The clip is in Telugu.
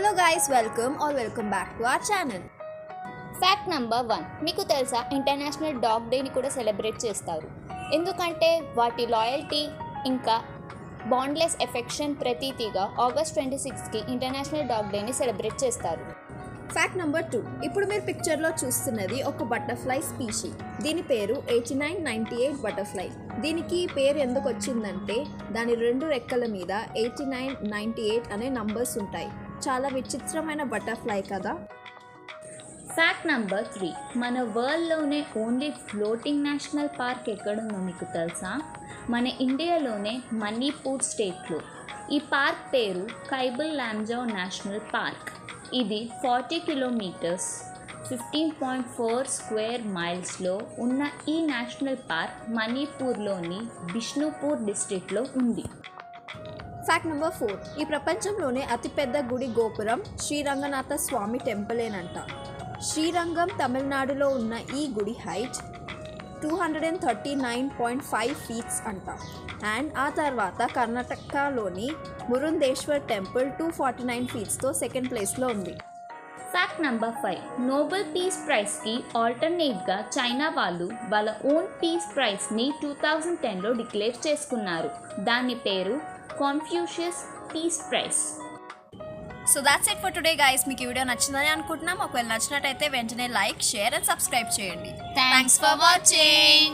Hello guys, welcome back to our channel. Fact number 1, మీకు తెలుసా ఇంటర్నేషనల్ డాగ్ డేని కూడా సెలబ్రేట్ చేస్తారు. ఎందుకంటే వాటి లాయల్టీ ఇంకా బాండ్లెస్ ఎఫెక్షన్ ప్రతీతిగా August 26కి ఇంటర్నేషనల్ డాగ్ డేని సెలబ్రేట్ చేస్తారు. ఫ్యాక్ట్ నెంబర్ 2, ఇప్పుడు మీరు పిక్చర్లో చూస్తున్నది ఒక బటర్ఫ్లై స్పీషీ. దీని పేరు 8998 బటర్ఫ్లై. దీనికి పేరు ఎందుకు వచ్చిందంటే దాని 2 రెక్కల మీద 8998 అనే నంబర్స్ ఉంటాయి. చాలా విచిత్రమైన బటర్ఫ్లై కదా. ఫ్యాక్ట్ నెంబర్ 3, మన వరల్డ్లోనే ఓన్లీ ఫ్లోటింగ్ నేషనల్ పార్క్ ఎక్కడుందో మీకు తెలుసా? మన ఇండియాలోనే మణిపూర్ స్టేట్లో. ఈ పార్క్ పేరు కైబుల్ లాంజౌ నేషనల్ పార్క్. ఇది 40 కిలోమీటర్స్ 15.4 స్క్వేర్ మైల్స్లో ఉన్న ఈ నేషనల్ పార్క్ మణిపూర్లోని బిష్ణుపూర్ డిస్ట్రిక్ట్లో ఉంది. ఫ్యాక్ట్ నెంబర్ 4, ఈ ప్రపంచంలోనే అతిపెద్ద గుడి గోపురం శ్రీరంగనాథ స్వామి టెంపులేనంట. శ్రీరంగం తమిళనాడులో ఉన్న ఈ గుడి హైట్ 239.5 ఫీట్స్ అంట. అండ్ ఆ తర్వాత కర్ణాటకలోని మురుందేశ్వర్ టెంపుల్ 249 ఫీట్స్తో సెకండ్ ప్లేస్లో ఉంది. ఫ్యాక్ట్ నెంబర్ 5, నోబెల్ పీస్ ప్రైజ్కి ఆల్టర్నేట్గా చైనా వాళ్ళు వాళ్ళ ఓన్ పీస్ ప్రైజ్ని 2010లో డిక్లేర్ చేసుకున్నారు. దాని పేరు Confucius peace prize. So that's it for today guys. మీకు ఈ వీడియో నచ్చిందని అనుకుంటున్నాం. ఒకవేళ నచ్చినట్టయితే వెంటనే లైక్, షేర్ అండ్ సబ్స్క్రైబ్ చేయండి. Thanks for watching.